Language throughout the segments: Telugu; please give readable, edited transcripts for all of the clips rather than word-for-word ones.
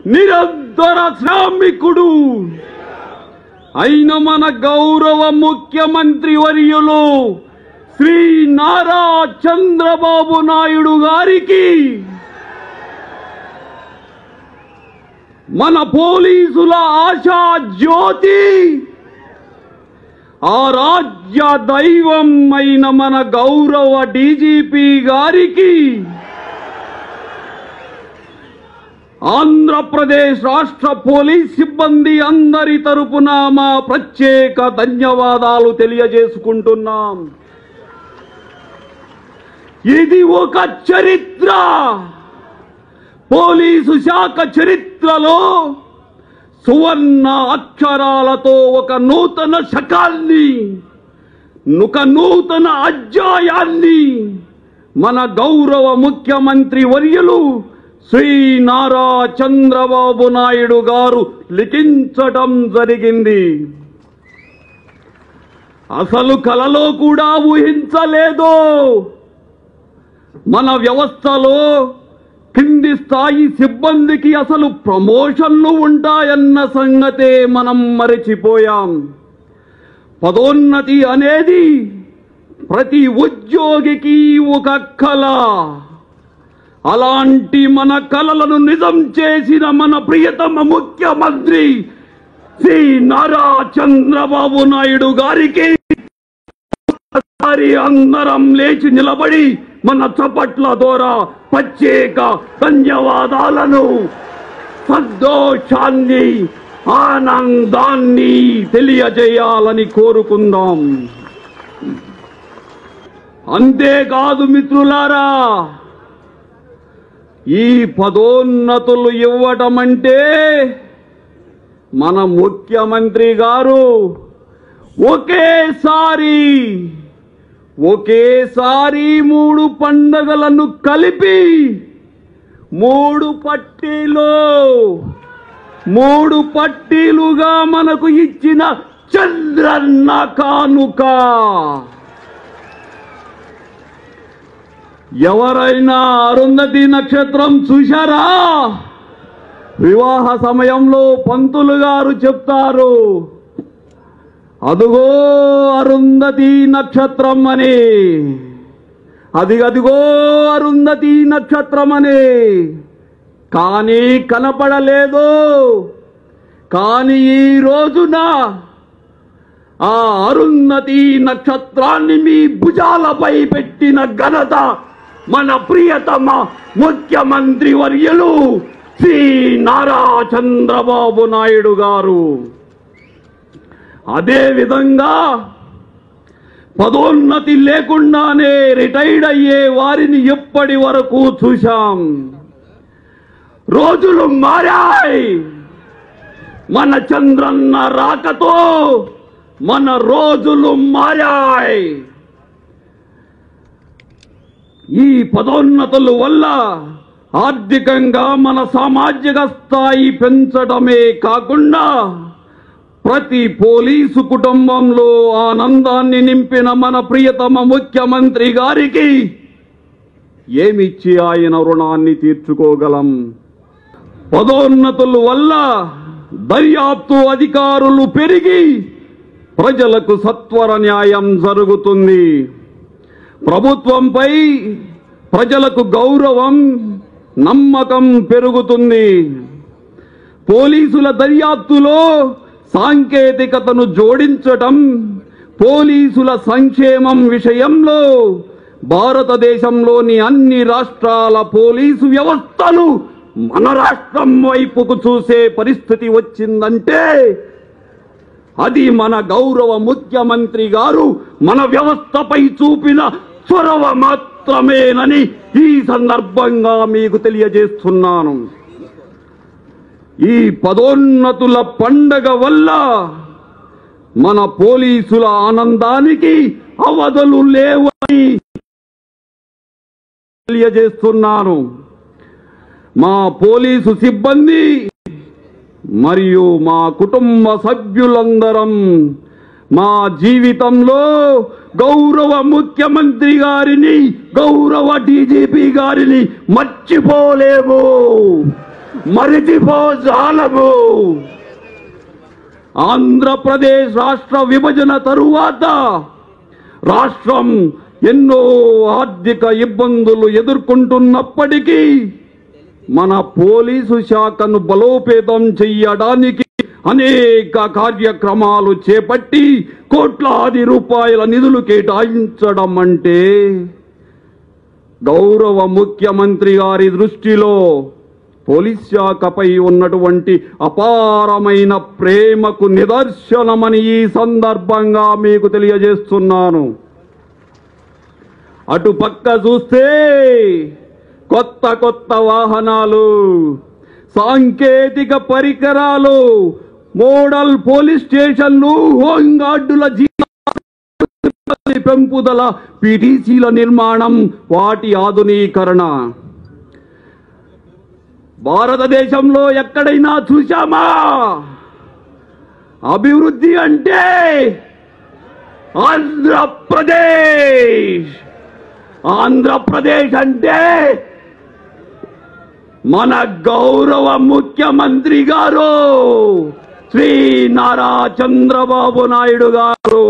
నిరంతర శ్రామికుడు అయిన మన గౌరవ ముఖ్యమంత్రి వర్యులు శ్రీ నారా చంద్రబాబు నాయుడు గారికి మన పోలీసుల ఆశా జ్యోతి ఆ రాజ్య దైవం అయిన మన గౌరవ డీజీపీ గారికి ఆంధ్రప్రదేశ్ రాష్ట్ర పోలీస్ సిబ్బంది అందరి తరపున మా ప్రత్యేక ధన్యవాదాలు తెలియజేసుకుంటున్నాం. ఇది ఒక చరిత్ర. పోలీసు శాఖ చరిత్రలో సువర్ణ అక్షరాలతో ఒక నూతన శకాన్ని, ఒక నూతన అధ్యాయాన్ని మన గౌరవ ముఖ్యమంత్రి వర్యులు శ్రీ నారా చంద్రబాబు నాయుడు గారు లిఖించడం జరిగింది. అసలు కలలో కూడా ఊహించలేదు మన వ్యవస్థలో కింది స్థాయి సిబ్బందికి అసలు ప్రమోషన్లు ఉంటాయన్న సంగతే మనం మరచిపోయాం. పదోన్నతి అనేది ప్రతి ఉద్యోగికి ఒక కళ. అలాంటి మన కలలను నిజం చేసిన మన ప్రియతమ ముఖ్యమంత్రి శ్రీ నారా చంద్రబాబు నాయుడు గారికి అందరం లేచి నిలబడి మన చప్పట్ల ద్వారా ప్రత్యేక ధన్యవాదాలను, సంతోషాన్ని, ఆనందాన్ని తెలియజేయాలని కోరుకుందాం. అంతేకాదు మిత్రులారా, ఈ పదోన్నతులు ఇవ్వటం అంటే మన ముఖ్యమంత్రి గారు ఒకేసారి 3 పండుగలను కలిపి 3 పట్టీలుగా మనకు ఇచ్చిన చంద్రన్న కానుక. ఎవరైనా అరుంధతి నక్షత్రం చూశారా? వివాహ సమయంలో పంతులు గారు చెప్తారు, అదుగో అరుంధతి నక్షత్రం అని, అదిగో అరుంధతి నక్షత్రం అని. కానీ కనపడలేదు. కానీ ఈ రోజున ఆ అరుంధతి నక్షత్రాన్ని మీ భుజాలపై పెట్టిన ఘనత మన ప్రియతమ ముఖ్యమంత్రి వర్యులు శ్రీ నారా చంద్రబాబు నాయుడు గారు. అదే విధంగా పదోన్నతి లేకుండానే రిటైర్డ్ అయ్యే వారిని ఎప్పటి వరకు చూశాం. రోజులు మారాయి. మన చంద్రన్న రాకతో మన రోజులు మారాయి. ఈ పదోన్నతుల వల్ల ఆర్థికంగా మన సామాజిక స్థాయి పెంచడమే కాకుండా ప్రతి పోలీసు కుటుంబంలో ఆనందాన్ని నింపిన మన ప్రియతమ ముఖ్యమంత్రి గారికి ఏమిచ్చి ఆయన రుణాన్ని తీర్చుకోగలం? పదోన్నతుల వల్ల దర్యాప్తు అధికారులు పెరిగి ప్రజలకు సత్వర న్యాయం జరుగుతుంది. ప్రభుత్వంపై ప్రజలకు గౌరవం, నమ్మకం పెరుగుతుంది. పోలీసుల దర్యాప్తులో సాంకేతికతను జోడించడం, పోలీసుల సంక్షేమం విషయంలో భారతదేశంలోని అన్ని రాష్ట్రాల పోలీసు వ్యవస్థలు మన రాష్ట్రం వైపుకు చూసే పరిస్థితి వచ్చిందంటే అది మన గౌరవ ముఖ్యమంత్రి గారు మన వ్యవస్థపై చూపిన చొరవ మాత్రమేనని ఈ సందర్భంగా మీకు తెలియజేస్తున్నాను. ఈ పదోన్నతుల పండగ వల్ల మన పోలీసుల ఆనందానికి అవధులు లేవని తెలియజేస్తున్నాను. మా పోలీసు సిబ్బంది మరియు మా కుటుంబ సభ్యులందరం మా జీవితంలో గౌరవ ముఖ్యమంత్రి గారిని, గౌరవ డీజీపీ గారిని మర్చిపోలేము. మరిచిపోజాలము. ఆంధ్రప్రదేశ్ రాష్ట్ర విభజన తరువాత రాష్ట్రం ఎన్నో ఆర్థిక ఇబ్బందులు ఎదుర్కొంటున్నప్పటికీ మన పోలీసు శాఖను బలోపేతం చెయ్యడానికి అనేక కార్యక్రమాలు చేపట్టి కోట్లాది రూపాయల నిధులు కేటాయించడం అంటే గౌరవ ముఖ్యమంత్రి గారి దృష్టిలో పోలీస్ శాఖపై ఉన్నటువంటి అపారమైన ప్రేమకు నిదర్శనమని ఈ సందర్భంగా మీకు తెలియజేస్తున్నాను. అటు పక్క చూస్తే కొత్త కొత్త వాహనాలు, సాంకేతిక పరికరాలు, మోడల్ పోలీస్ స్టేషన్లు, హోంగార్డుల పెంపుదల, పిటిసిల నిర్మాణం, వాటి ఆధునీకరణ. భారతదేశంలో ఎక్కడైనా చూశామా? అభివృద్ధి అంటే ఆంధ్రప్రదేశ్. ఆంధ్రప్రదేశ్ అంటే మన గౌరవ ముఖ్యమంత్రి గారు శ్రీ నారా చంద్రబాబు నాయుడు గారు.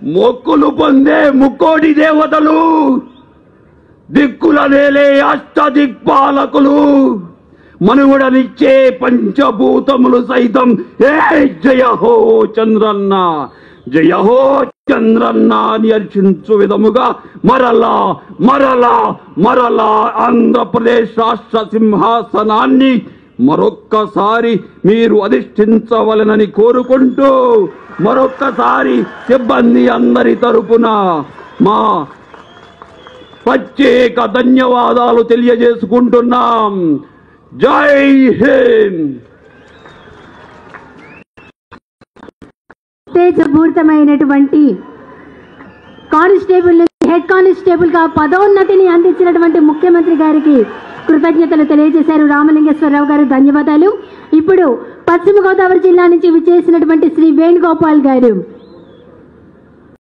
మొక్కులు పొందే ముక్కోటి దేవతలు, దిక్కుల నేలే అష్టదిక్పాలకులు, మనుగడనిచ్చే పంచభూతములు సైతం ఏ జయ హో చంద్రన్న, జయ హో చంద్రన్న అని అర్చించు విధముగా మరలా మరలా మరలా ఆంధ్రప్రదేశ్ రాష్ట్ర సింహాసనాన్ని మరొక్కసారి మీరు అధిష్ఠించవలెనని కోరుకుంటూ మరొక్కసారి సిబ్బంది అందరి తరపున మా ప్రత్యేక ధన్యవాదాలు తెలియజేసుకుంటున్నాం. జై హింద్. ఉత్తేజపూరితమైనటువంటి కానిస్టేబుల్ నుంచి హెడ్ కానిస్టేబుల్ గా పదోన్నతిని అందించినటువంటి ముఖ్యమంత్రి గారికి కృతజ్ఞతలు తెలియజేశారు రామలింగేశ్వరరావు గారు. ధన్యవాదాలు. ఇప్పుడు పశ్చిమ గోదావరి జిల్లా నుంచి విచ్చేసినటువంటి శ్రీ వేణుగోపాల్ గారు.